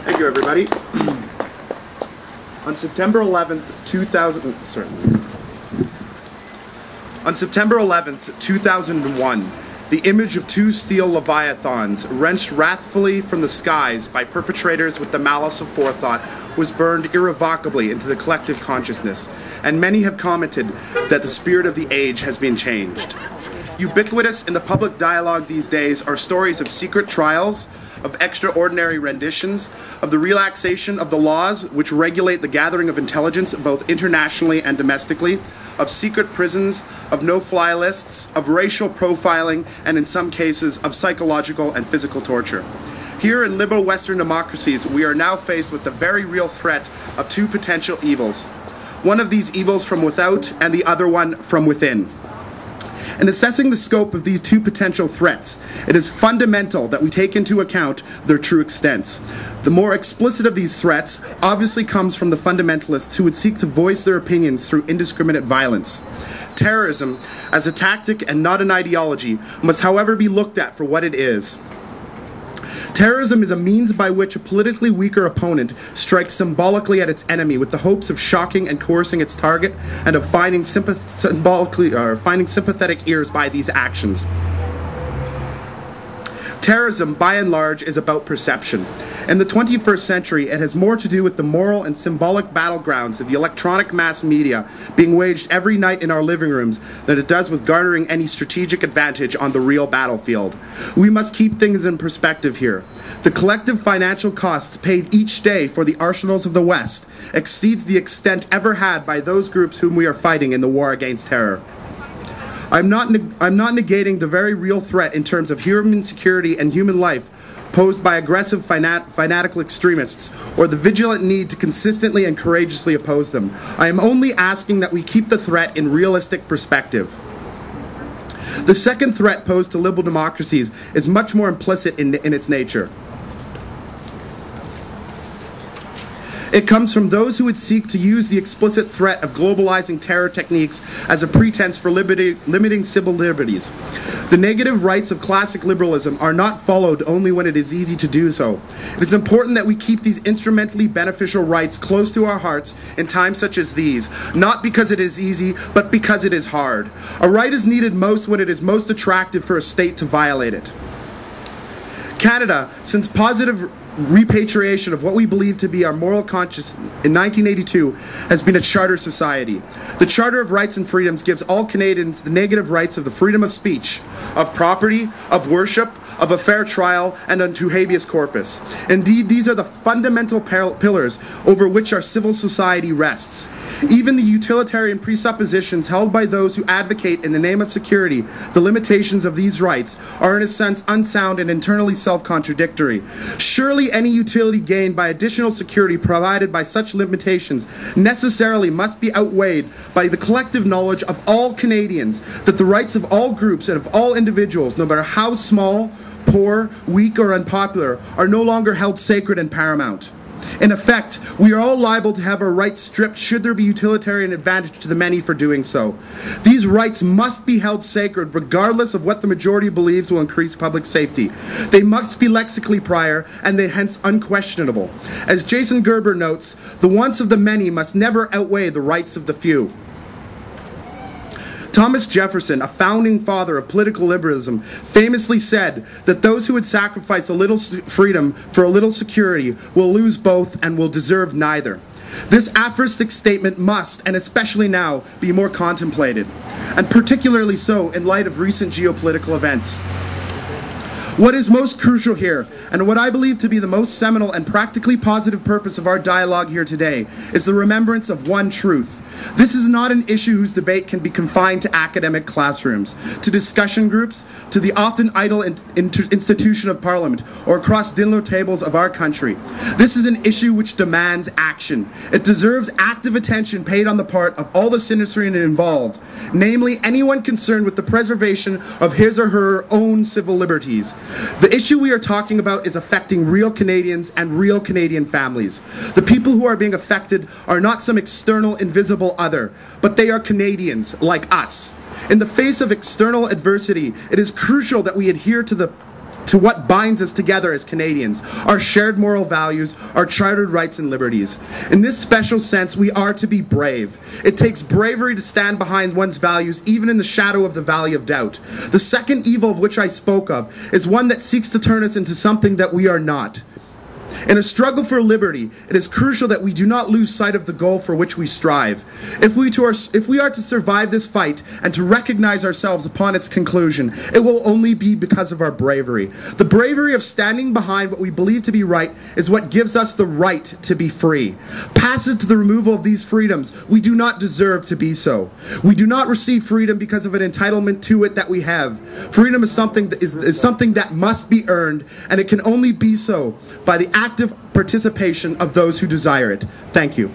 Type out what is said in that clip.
Thank you, everybody. On September 11th, 2001, the image of two steel leviathans wrenched wrathfully from the skies by perpetrators with the malice of forethought was burned irrevocably into the collective consciousness, and many have commented that the spirit of the age has been changed. Ubiquitous in the public dialogue these days are stories of secret trials, of extraordinary renditions, of the relaxation of the laws which regulate the gathering of intelligence both internationally and domestically, of secret prisons, of no-fly lists, of racial profiling, and in some cases of psychological and physical torture. Here in liberal Western democracies, we are now faced with the very real threat of two potential evils. One of these evils from without and the other one from within. In assessing the scope of these two potential threats, it is fundamental that we take into account their true extents. The more explicit of these threats obviously comes from the fundamentalists who would seek to voice their opinions through indiscriminate violence. Terrorism, as a tactic and not an ideology, must however be looked at for what it is. Terrorism is a means by which a politically weaker opponent strikes symbolically at its enemy with the hopes of shocking and coercing its target and of finding sympathetic ears by these actions. Terrorism, by and large, is about perception. In the 21st century, it has more to do with the moral and symbolic battlegrounds of the electronic mass media being waged every night in our living rooms than it does with garnering any strategic advantage on the real battlefield. We must keep things in perspective here. The collective financial costs paid each day for the arsenals of the West exceeds the extent ever had by those groups whom we are fighting in the war against terror. I'm not negating the very real threat in terms of human security and human life posed by aggressive fanatical extremists or the vigilant need to consistently and courageously oppose them. I am only asking that we keep the threat in realistic perspective. The second threat posed to liberal democracies is much more implicit in its nature. It comes from those who would seek to use the explicit threat of globalizing terror techniques as a pretense for limiting civil liberties. The negative rights of classic liberalism are not followed only when it is easy to do so. It is important that we keep these instrumentally beneficial rights close to our hearts in times such as these, not because it is easy, but because it is hard. A right is needed most when it is most attractive for a state to violate it. Canada, since positive repatriation of what we believe to be our moral conscience in 1982 has been a charter society. The Charter of Rights and Freedoms gives all Canadians the negative rights of the freedom of speech, of property, of worship, of a fair trial, and unto habeas corpus. Indeed, these are the fundamental pillars over which our civil society rests. Even the utilitarian presuppositions held by those who advocate in the name of security the limitations of these rights are in a sense unsound and internally self-contradictory. Surely any utility gained by additional security provided by such limitations necessarily must be outweighed by the collective knowledge of all Canadians that the rights of all groups and of all individuals, no matter how small, poor, weak, or unpopular, are no longer held sacred and paramount. In effect, we are all liable to have our rights stripped should there be utilitarian advantage to the many for doing so. These rights must be held sacred regardless of what the majority believes will increase public safety. They must be lexically prior and they hence unquestionable. As Jason Gerber notes, the wants of the many must never outweigh the rights of the few. Thomas Jefferson, a founding father of political liberalism, famously said that those who would sacrifice a little freedom for a little security will lose both and will deserve neither. This aphoristic statement must, and especially now, be more contemplated, and particularly so in light of recent geopolitical events. What is most crucial here, and what I believe to be the most seminal and practically positive purpose of our dialogue here today, is the remembrance of one truth. This is not an issue whose debate can be confined to academic classrooms, to discussion groups, to the often idle institution of Parliament, or across dinner tables of our country. This is an issue which demands action. It deserves active attention paid on the part of all the citizenry involved, namely anyone concerned with the preservation of his or her own civil liberties. The issue we are talking about is affecting real Canadians and real Canadian families. The people who are being affected are not some external, invisible other, but they are Canadians like us. In the face of external adversity, it is crucial that we adhere to the to what binds us together as Canadians, our shared moral values, our chartered rights and liberties. In this special sense, we are to be brave. It takes bravery to stand behind one's values, even in the shadow of the valley of doubt. The second evil of which I spoke of is one that seeks to turn us into something that we are not. In a struggle for liberty, it is crucial that we do not lose sight of the goal for which we strive. If we are to survive this fight and to recognize ourselves upon its conclusion, it will only be because of our bravery. The bravery of standing behind what we believe to be right is what gives us the right to be free. Passive to the removal of these freedoms, we do not deserve to be so. We do not receive freedom because of an entitlement to it that we have. Freedom is something that must be earned, and it can only be so by the active participation of those who desire it. Thank you.